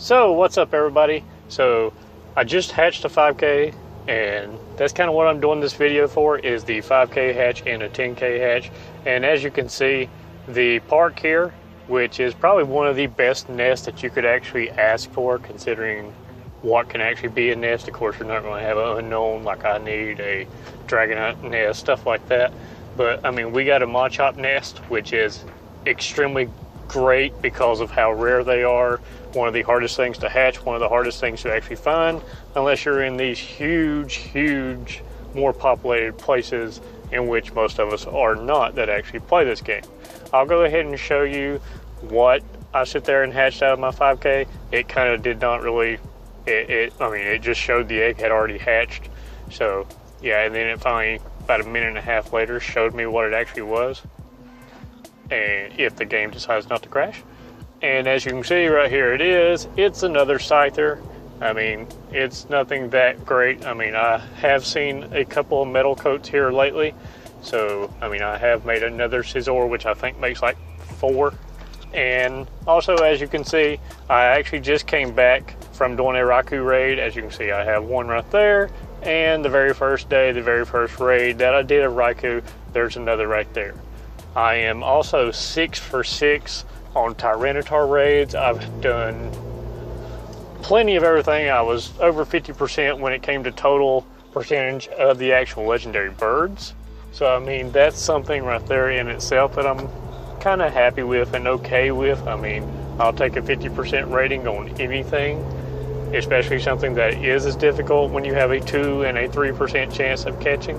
So what's up, everybody? So I just hatched a 5K, and that's kind of what I'm doing this video for, is the 5K hatch and a 10K hatch. And as you can see, the park here, which is probably one of the best nests that you could actually ask for, considering what can actually be a nest. Of course, you're not going to have an unknown like I need, a dragonite nest, stuff like that. But I mean, we got a Machop nest, which is extremely great because of how rare they are. One of the hardest things to hatch, one of the hardest things to actually find, unless you're in these huge, more populated places in which most of us are not that actually play this game. I'll go ahead and show you what I sit there and hatched out of my 5K. It kind of did not really, I mean, it just showed the egg had already hatched. So yeah, and then it finally, about a minute and a half later, showed me what it actually was, and if the game decides not to crash. And as you can see right here, it's another Scyther. I mean, it's nothing that great. I mean, I have seen a couple of metal coats here lately. So, I mean, I have made another Scizor, which I think makes like 4. And also, as you can see, I actually just came back from doing a RAIKOU raid. As you can see, I have one right there. And the very first day, the very first raid that I did of RAIKOU, there's another right there. I am also 6 for 6 on Tyranitar raids. I've done plenty of everything. I was over 50% when it came to total percentage of the actual legendary birds. So I mean, that's something right there in itself that I'm kind of happy with and okay with. I mean, I'll take a 50% rating on anything, especially something that is as difficult when you have a 2 and a 3% chance of catching.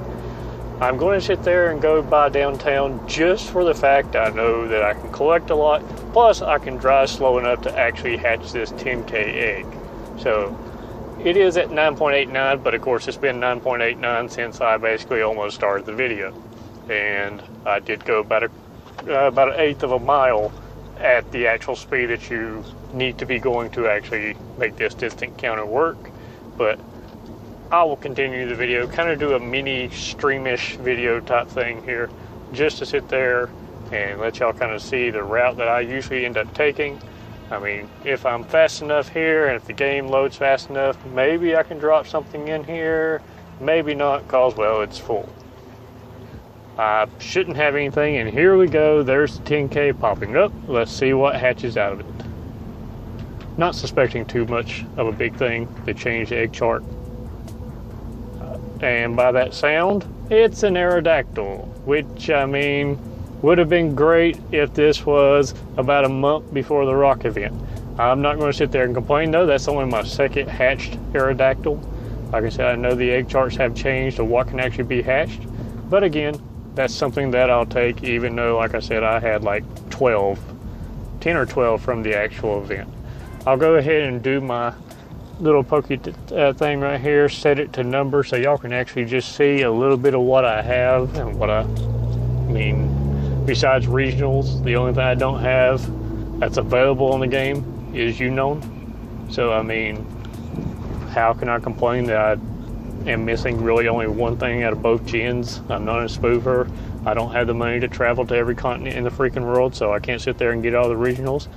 I'm going to sit there and go by downtown just for the fact I know that I can collect a lot, plus I can drive slow enough to actually hatch this 10K egg. So it is at 9.89, but of course it's been 9.89 since I basically almost started the video. And I did go about an eighth of a mile at the actual speed that you need to be going to actually make this distant counter work. But I will continue the video, kind of do a mini streamish video type thing here, just to sit there and let y'all kind of see the route that I usually end up taking. I mean, if I'm fast enough here and if the game loads fast enough, maybe I can drop something in here, maybe not, cause well, it's full. I shouldn't have anything, and here we go, there's the 10K popping up. Let's see what hatches out of it. Not suspecting too much of a big thing. They changed the egg chart. And by that sound, it's an Aerodactyl, which, I mean, would have been great if this was about a month before the rock event. I'm not going to sit there and complain, though. That's only my second hatched Aerodactyl. Like I said, I know the egg charts have changed to what can actually be hatched. But again, that's something that I'll take, even though, like I said, I had like 10 or 12 from the actual event. I'll go ahead and do my little thing right here, set it to number so y'all can actually just see a little bit of what I have and what I mean. Besides regionals, the only thing I don't have that's available in the game is Unknown. So I mean, how can I complain that I am missing really only one thing out of both gens? I'm not a spoofer. I don't have the money to travel to every continent in the freaking world, so I can't sit there and get all the regionals,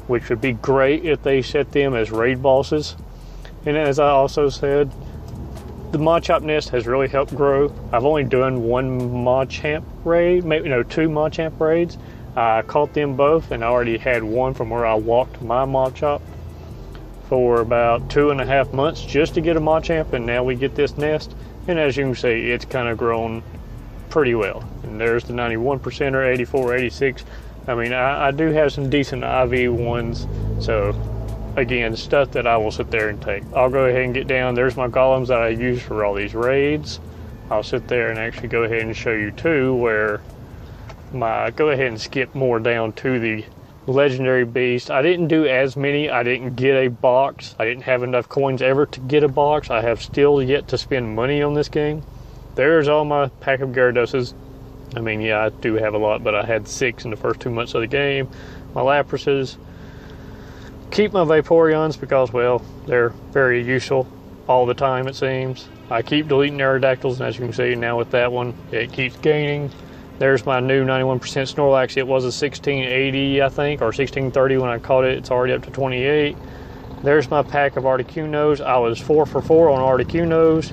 which would be great if they set them as raid bosses. And as I also said, the Machop nest has really helped grow. I've only done one Machamp raid, maybe no, 2 Machamp raids. I caught them both, and I already had one from where I walked my Machop for about 2.5 months just to get a Machamp, and now we get this nest. And as you can see, it's kind of grown pretty well. And there's the 91% or 84, 86. I mean, I do have some decent IV ones, so again, stuff that I will sit there and take. I'll go ahead and get down. There's my golems that I use for all these raids. I'll sit there and actually go ahead and show you too where go ahead and skip more down to the legendary beast. I didn't do as many. I didn't get a box. I didn't have enough coins ever to get a box. I have still yet to spend money on this game. There's all my pack of Gyarados. I mean, yeah, I do have a lot, but I had 6 in the first 2 months of the game. My Laprases. Keep my Vaporeons because, well, they're very useful all the time, it seems. I keep deleting Aerodactyls, and as you can see now with that one, it keeps gaining. There's my new 91% Snorlax. It was a 1680, I think, or 1630 when I caught it. It's already up to 28. There's my pack of Articunos. I was 4 for 4 on Articunos.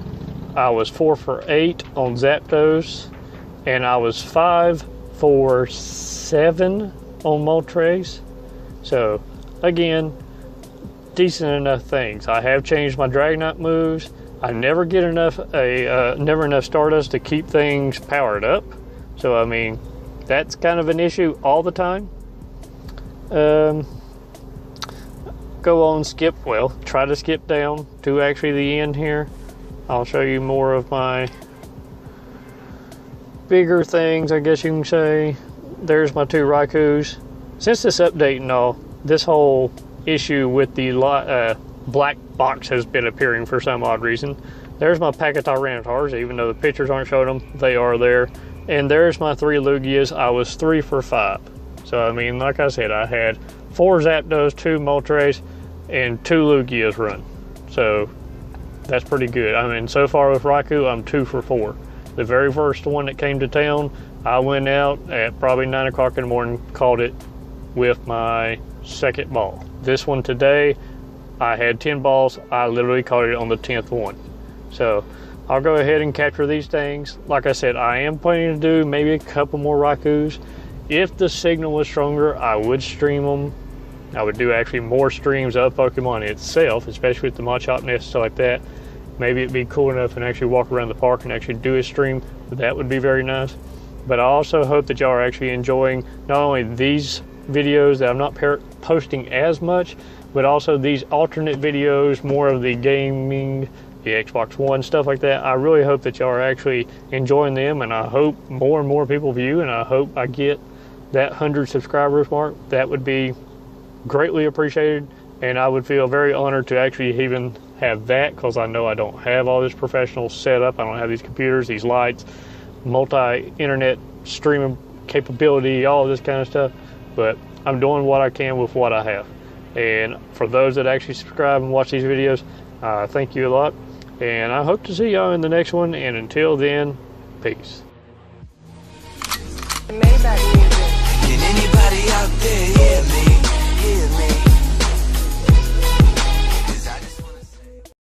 I was 4 for 8 on Zapdos. And I was 5 for 7 on Moltres. So, again, decent enough things. I have changed my Dragonite moves. I never get enough Stardust to keep things powered up. So, I mean, that's kind of an issue all the time. Try to skip down to actually the end here. I'll show you more of my bigger things, I guess you can say. There's my 2 Raikous. Since this update and all, this whole issue with the black box has been appearing for some odd reason. There's my pack of Tyranitars, even though the pictures aren't showing them, they are there. And there's my 3 Lugias. I was 3 for 5. So, I mean, like I said, I had 4 Zapdos, 2 Moltres, and 2 Lugias run. So, that's pretty good. I mean, so far with Raikou, I'm 2 for 4. The very first one that came to town, I went out at probably 9 o'clock in the morning, caught it with my second ball. This one today, I had 10 balls. I literally caught it on the 10th one. So I'll go ahead and capture these things. Like I said, I am planning to do maybe a couple more Raikous. If the signal was stronger, I would stream them. I would do actually more streams of Pokemon itself, especially with the Machop Nest, stuff like that. Maybe it'd be cool enough and actually walk around the park and actually do a stream. That would be very nice. But I also hope that y'all are actually enjoying not only these videos that I'm not posting as much, but also these alternate videos, more of the gaming, the Xbox One, stuff like that. I really hope that y'all are actually enjoying them, and I hope more and more people view, and I hope I get that 100 subscribers mark. That would be greatly appreciated, and I would feel very honored to actually even have that, because I know I don't have all this professional setup. I don't have these computers, these lights, multi-internet streaming capability, all of this kind of stuff, but I'm doing what I can with what I have. And for those that actually subscribe and watch these videos, thank you a lot, and I hope to see y'all in the next one, and until then, peace. Can anybody out there hear me?